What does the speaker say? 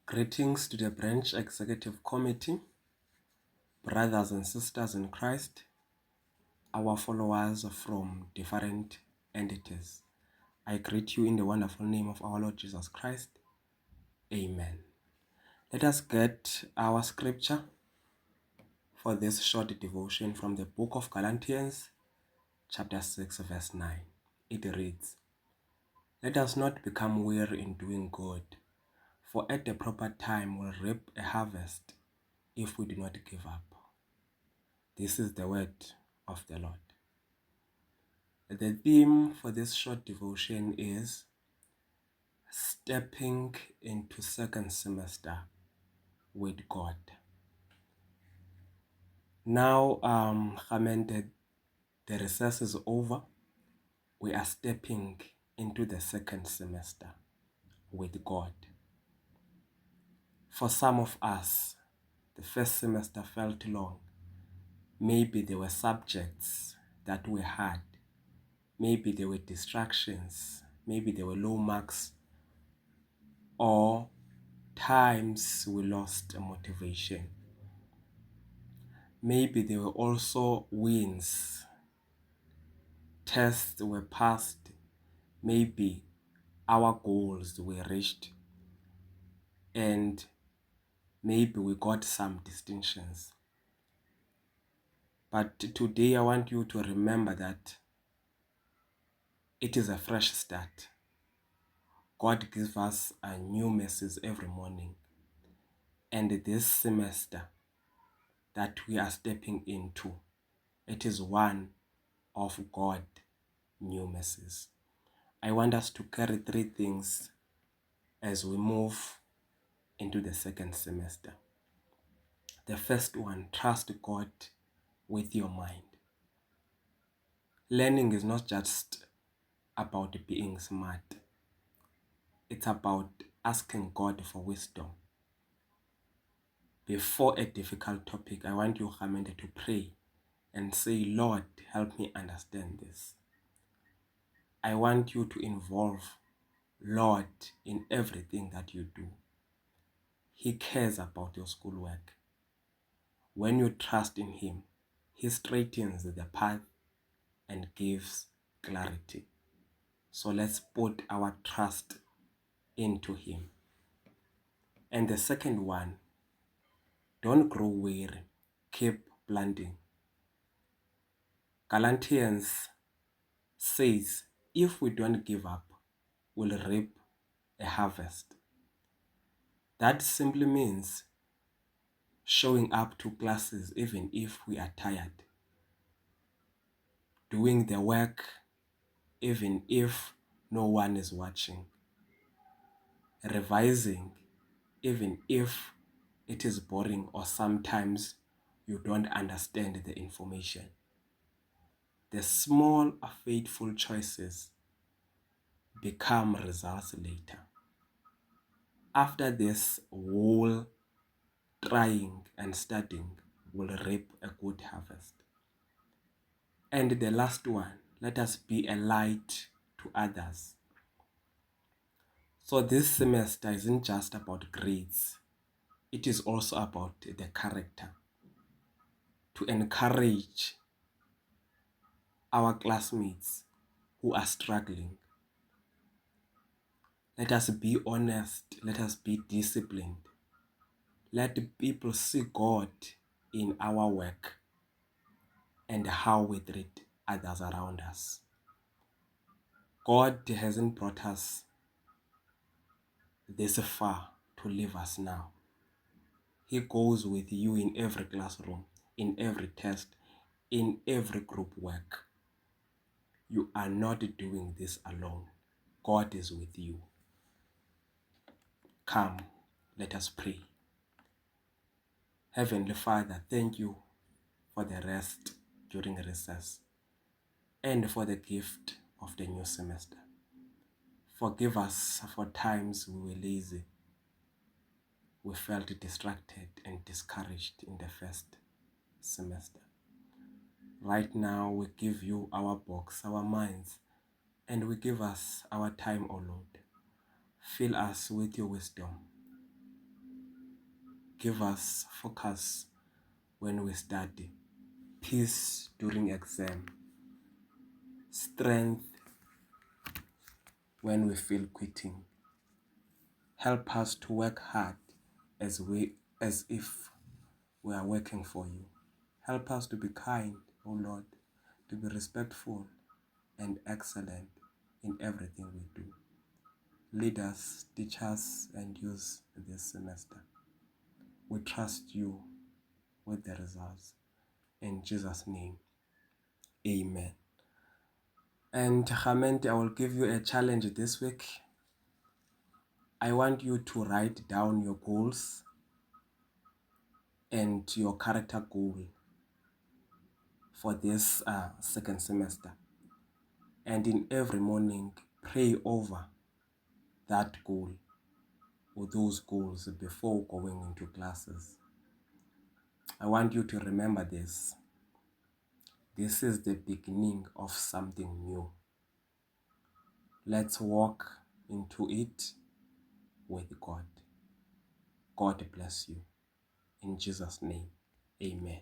Greetings to the Branch Executive Committee, brothers and sisters in Christ, our followers from different entities. I greet you in the wonderful name of our Lord Jesus Christ. Amen. Let us get our scripture for this short devotion from the book of Galatians, chapter 6, verse 9. It reads, "Let us not become weary in doing good, for at the proper time we'll reap a harvest if we do not give up." This is the word of the Lord. The theme for this short devotion is stepping into second semester with God. Now, the recess is over. We are stepping into the second semester with God. For some of us, the first semester felt long. Maybe there were subjects that were hard. Maybe there were distractions. Maybe there were low marks, or times we lost motivation. Maybe there were also wins. Tests were passed. Maybe our goals were reached. And maybe we got some distinctions. But today I want you to remember that it is a fresh start. God gives us a new message every morning. And this semester that we are stepping into, it is one of God's new messages. I want us to carry three things as we move into the second semester. The first one, trust God with your mind. Learning is not just about being smart. It's about asking God for wisdom. Before a difficult topic, I want you, Hamende, to pray and say, "Lord, help me understand this." I want you to involve Lord in everything that you do. He cares about your schoolwork. When you trust in Him, He straightens the path and gives clarity. So let's put our trust into Him. And the second one, don't grow weary. Keep planting. Galatians says, if we don't give up, we'll reap a harvest. That simply means showing up to classes even if we are tired. Doing the work even if no one is watching. Revising even if it is boring or sometimes you don't understand the information. The small faithful choices become results later. After this, whole trying and studying will reap a good harvest. And the last one, let us be a light to others. So this semester isn't just about grades. It is also about the character. To encourage our classmates who are struggling. Let us be honest. Let us be disciplined. Let people see God in our work and how we treat others around us. God hasn't brought us this far to leave us now. He goes with you in every classroom, in every test, in every group work. You are not doing this alone. God is with you. Come, let us pray. Heavenly Father, thank you for the rest during recess and for the gift of the new semester. Forgive us for times we were lazy. We felt distracted and discouraged in the first semester. Right now, we give you our box, our minds, and we give us our time, O Lord. Fill us with your wisdom. give us focus when we study, peace during exam, strength when we feel quitting. Help us to work hard as if we are working for you. Help us to be kind, O Lord, to be respectful and excellent in everything we do. Lead us, teach us, and use this semester. We trust you with the results. In Jesus' name, amen. And Hamente, I will give you a challenge this week. I want you to write down your goals and your character goal for this second semester. And in every morning, pray over that goal or those goals before going into classes. I want you to remember this. This is the beginning of something new. Let's walk into it with God. God bless you. In Jesus' name, amen.